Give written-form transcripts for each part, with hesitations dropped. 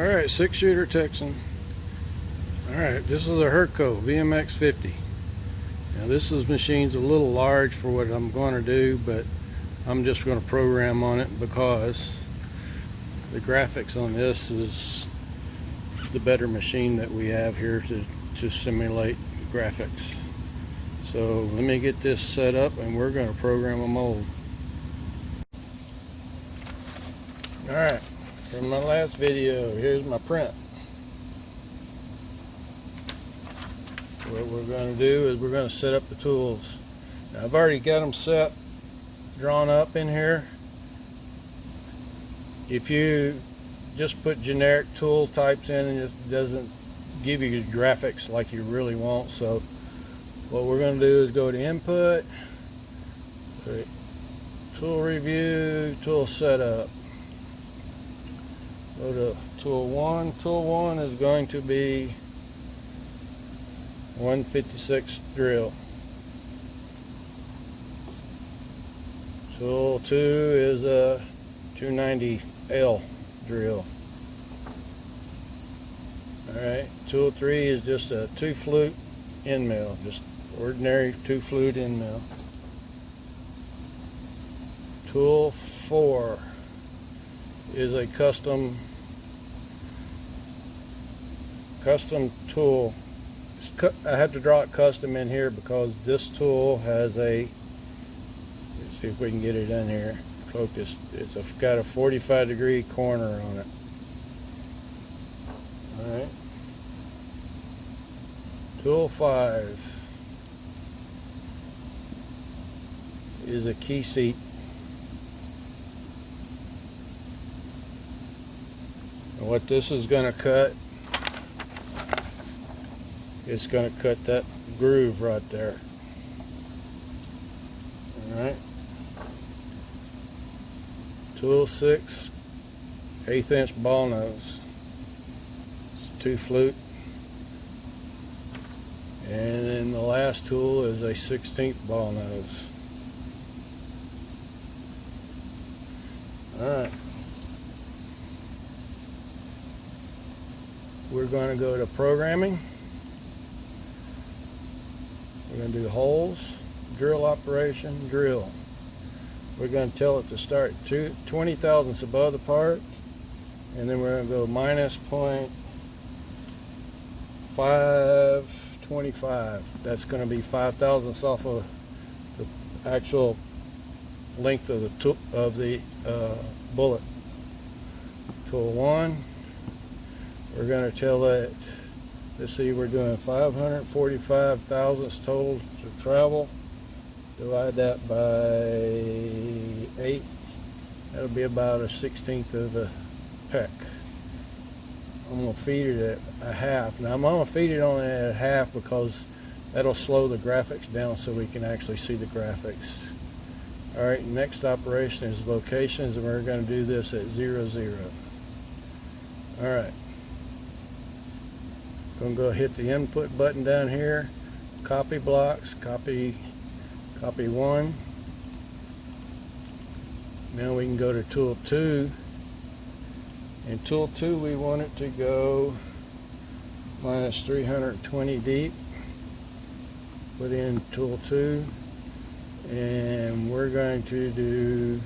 Alright, 6-shooter Texan. Alright, this is a Herco VMX 50. Now this machine's a little large for what I'm going to do, but I'm just going to program on it because the graphics on this is the better machine that we have here to simulate graphics. So let me get this set up and we're going to program a mold. Alright, from my last video, here's my print. What we're going to do is we're going to set up the tools. Now, I've already got them set, drawn up in here. If you just put generic tool types in, it doesn't give you graphics like you really want. So what we're going to do is go to input, tool review, tool setup. Go to tool 1. Tool 1 is going to be 156 drill. Tool 2 is a 290L drill. Alright, tool 3 is just a 2-flute end mill, just ordinary 2-flute end mill. Tool 4 is a custom tool. I had to draw it custom in here because this tool has a, let's see if we can get it in here focused. It's got a 45-degree corner on it. Alright. Tool 5 is a key seat. And what this is going to cut, it's going to cut that groove right there. Alright. Tool 6, 1/8 inch ball nose. It's 2-flute. And then the last tool is a 16th ball nose. Alright. We're going to go to programming. We're going to do holes, drill operation, drill. We're going to tell it to start 20 thousandths above the part, and then we're going to go minus 0.525. That's going to be 5 thousandths off of the actual length of the bullet. Tool 1. We're going to tell it. Let's see, we're doing 545 thousandths total to travel. Divide that by 8. That'll be about a 1/16 of a peck. I'm going to feed it at a half. Now I'm going to feed it only at a half because that'll slow the graphics down so we can actually see the graphics. Alright, next operation is locations, and we're going to do this at 0, 0. Alright. Going to go hit the input button down here, copy blocks, copy 1. Now we can go to tool 2. In tool 2 we want it to go minus 320 deep. Put in tool 2, and we're going to do,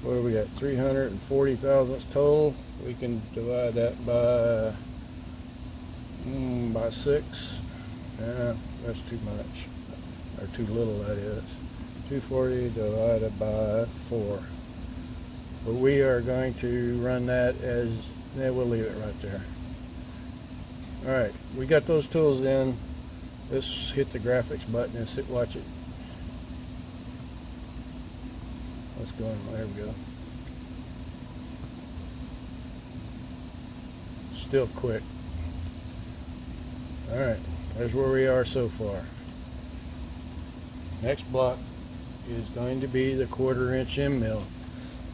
what do we got, 340 thousandths total. We can divide that by 6. That's too much, or too little, that is. 240 divided by 4. But we are going to run that as, we'll leave it right there. Alright, we got those tools in. Let's hit the graphics button and watch it. Let's go in, there we go. Still quick. Alright, there's where we are so far. Next block is going to be the 1/4 inch end mill.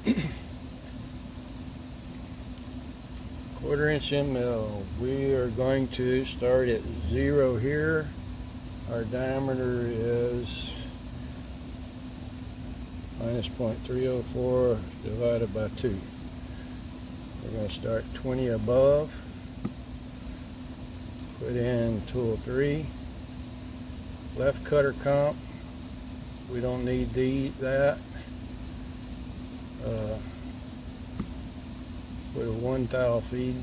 1/4 inch end mill. We are going to start at 0 here. Our diameter is minus 0.304 divided by 2. We're going to start 20 above. Put in tool 3. Left cutter comp. We don't need that. Put a 1 thou feed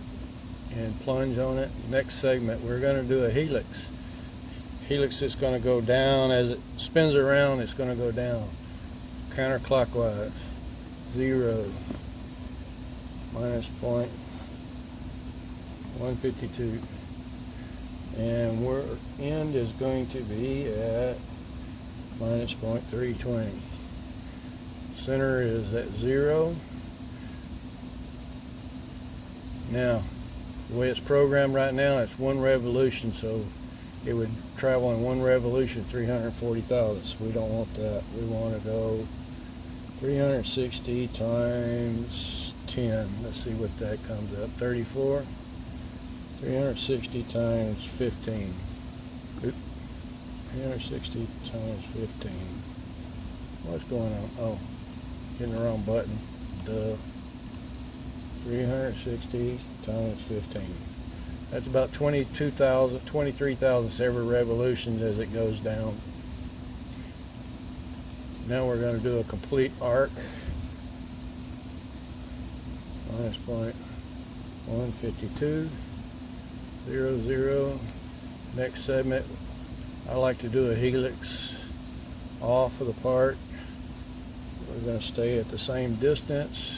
and plunge on it. Next segment, we're going to do a helix. Helix is going to go down as it spins around. It's going to go down counterclockwise. 0 minus point 152, and our end is going to be at minus point 320. Center is at 0. Now, the way it's programmed right now, it's 1 revolution, so it would travel in 1 revolution 340 thousandths. We don't want that. We want to go 360 times 10. Let's see what that comes up. 34. 360 times 15. 360 times 15. What's going on? Oh, hitting the wrong button. Duh. 360 times 15. That's about 22,000, 23,000 every revolution as it goes down. Now we're going to do a complete arc. Minus point 152. 0, 0. Next segment, I like to do a helix off of the part. We're going to stay at the same distance,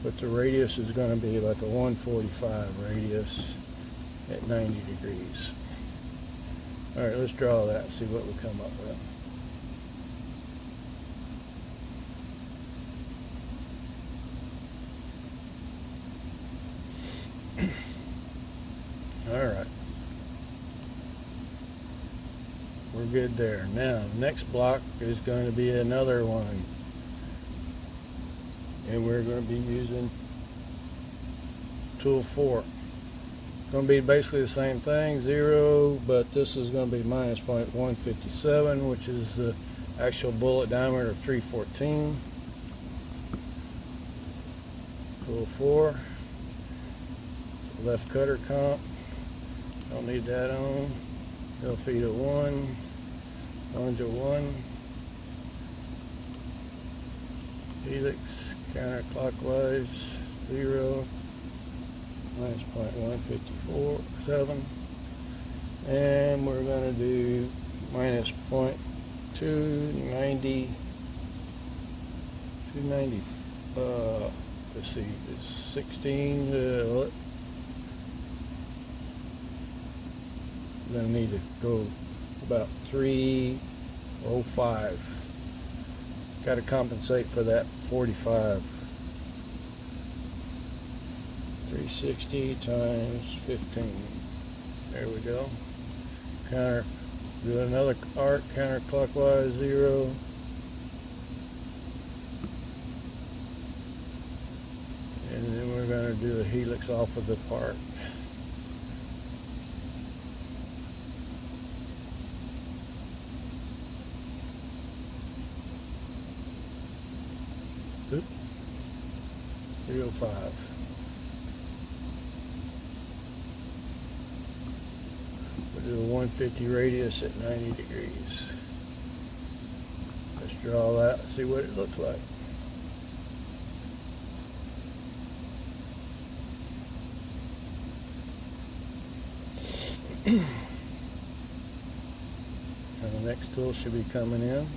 but the radius is going to be like a 145 radius at 90 degrees. All right, let's draw that and see what we come up with. All right, we're good there. Now, next block is going to be another one, and we're going to be using tool 4. It's going to be basically the same thing, 0, but this is going to be minus point 157, which is the actual bullet diameter of 314. Tool 4, left cutter comp. Don't need that on. Go feed a 1, plunge a 1, helix counterclockwise 0, minus point 154, 7, and we're going to do minus point 290. Let's see, it's 16. We're going to need to go about 305. Got to compensate for that 45. 360 times 15. There we go. Do another arc counterclockwise 0. And then we're going to do a helix off of the part. Oop. 305. We'll do a 150 radius at 90 degrees. Let's draw that, see what it looks like. And the next tool should be coming in.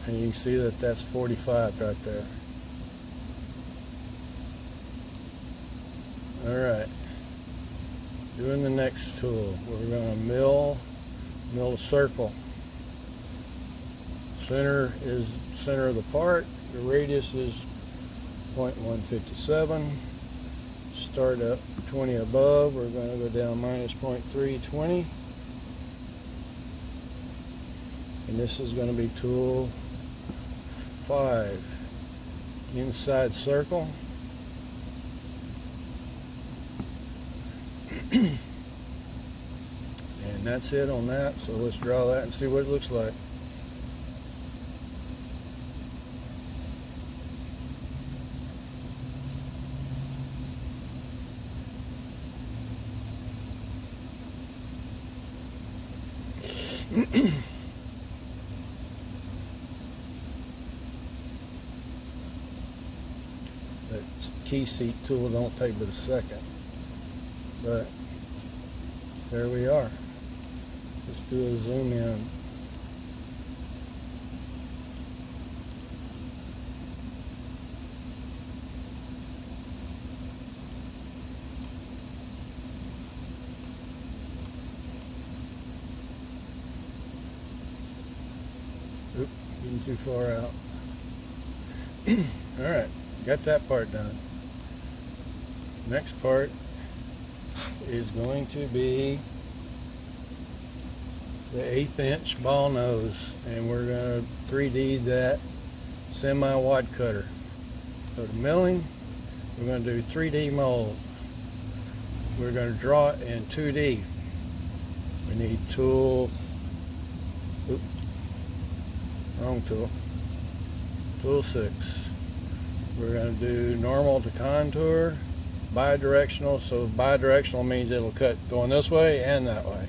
And you can see that that's 45 right there. Alright. Doing the next tool. We're going to mill a circle. Center is center of the part. The radius is 0.157. Start up 20 above. We're going to go down minus 0.320. And this is going to be tool 5. Inside circle. And that's it on that. So let's draw that and see what it looks like. That key seat tool don't take but a second, but there we are. Let's do a zoom in. Oop, getting too far out. All right, got that part done. Next part is going to be the 1/8 inch ball nose, and we're going to 3D that semi-wad cutter. So the milling, we're going to do 3D mold. We're going to draw it in 2D. We need tool, oops, wrong tool, tool 6. We're going to do normal to contour, bidirectional. So bidirectional means it'll cut going this way and that way.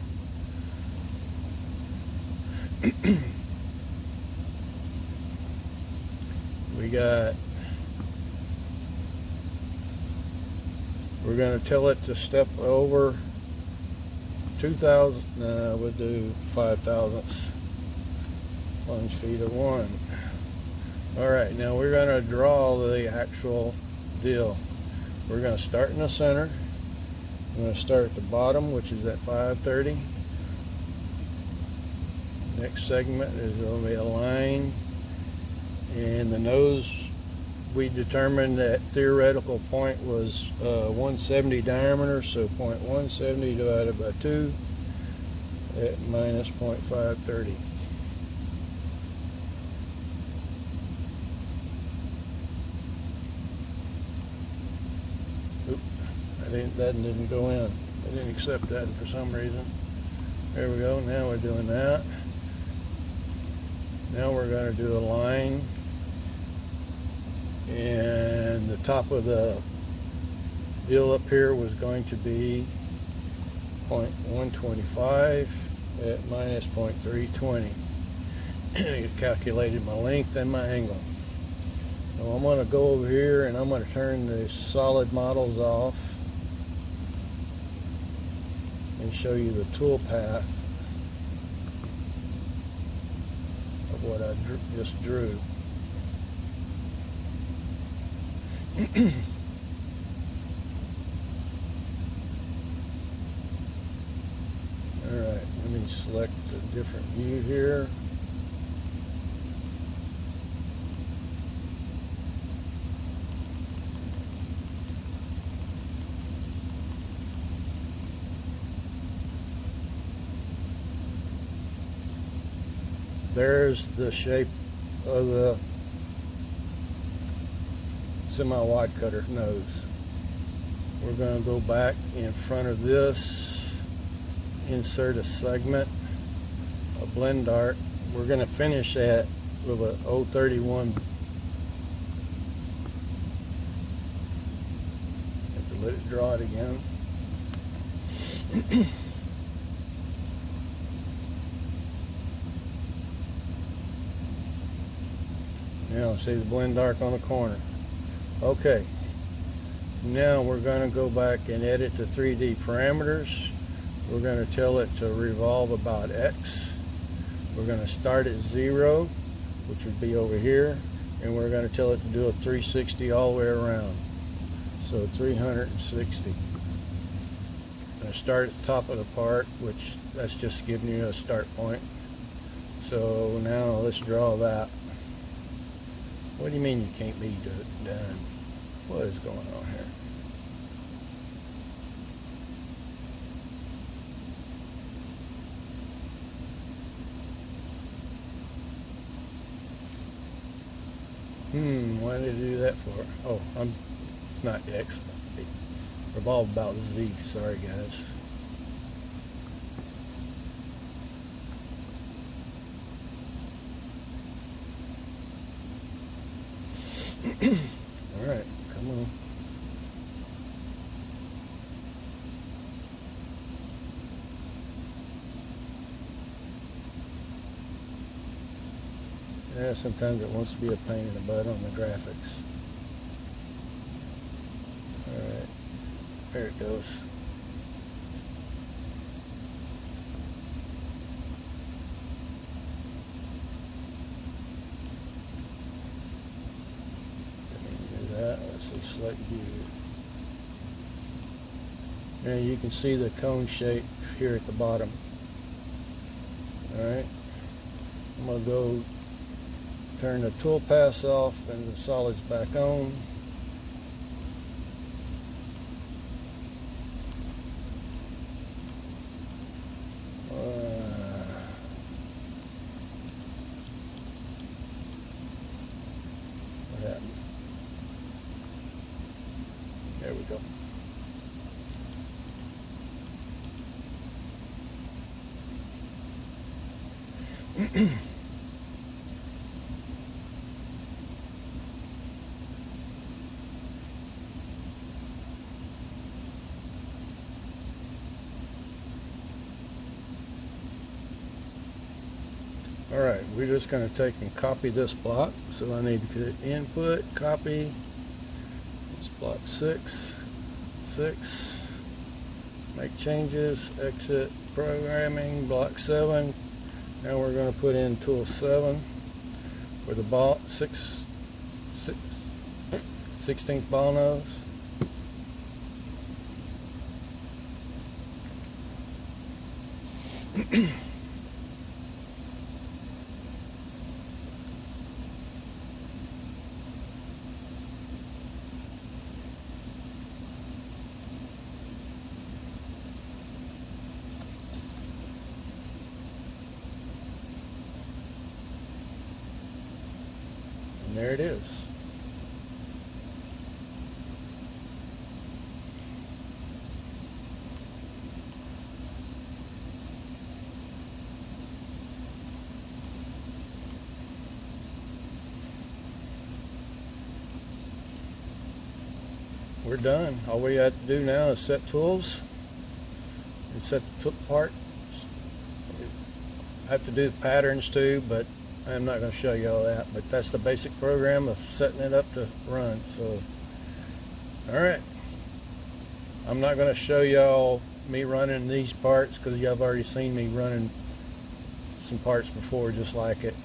We're going to tell it to step over 2,000, we'll do 5 thousandths plunge feet of 1. All right, now we're going to draw the actual deal. We're going to start in the center. I'm going to start at the bottom, which is at 530. Next segment is going to be a line, and the nose, we determined that theoretical point was 170 diameter, so 0.170 divided by 2 at minus 0.530. Oop, that didn't go in. I didn't accept that for some reason. There we go. Now we're doing that. Now we're going to do a line, and the top of the deal up here was going to be 0.125 at minus 0.320. I calculated my length and my angle. So I'm going to go over here and I'm going to turn the solid models off and show you the tool path of what I just drew. Alright, let me select a different view here. There's the shape of the semi-wide cutter nose. We're going to go back in front of this, insert a segment, a blend dart. We're going to finish that with a 031. Have to let it draw it again. Now see the blend dark on the corner. Okay, now we're going to go back and edit the 3D parameters. We're going to tell it to revolve about X. We're going to start at 0, which would be over here, and we're going to tell it to do a 360 all the way around. So 360. I'm going to start at the top of the part, which that's just giving you a start point. So now let's draw that. What do you mean you can't be done? What is going on here? Why did I do that for? Oh, it's not X. Revolve about Z. Sorry, guys. All right, come on. Yeah, sometimes it wants to be a pain in the butt on the graphics. All right, there it goes. Do that. Let's see, select view. And you can see the cone shape here at the bottom. All right, I'm gonna go turn the tool paths off and the solids back on. What happened? There we go. All right, we're just going to take and copy this block. So I need to hit input, copy. It's block 6, 6. Make changes, exit programming, block 7. Now we're going to put in tool 7 for the ball 16th ball nose. And there it is. We're done. All we have to do now is set tools and set the parts. I have to do patterns too, but I'm not going to show you all that. But that's the basic program of setting it up to run. So, all right. I'm not going to show y'all me running these parts because y'all have already seen me running some parts before just like it.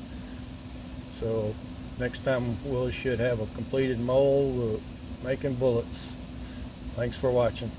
So next time we should have a completed mold making bullets. Thanks for watching.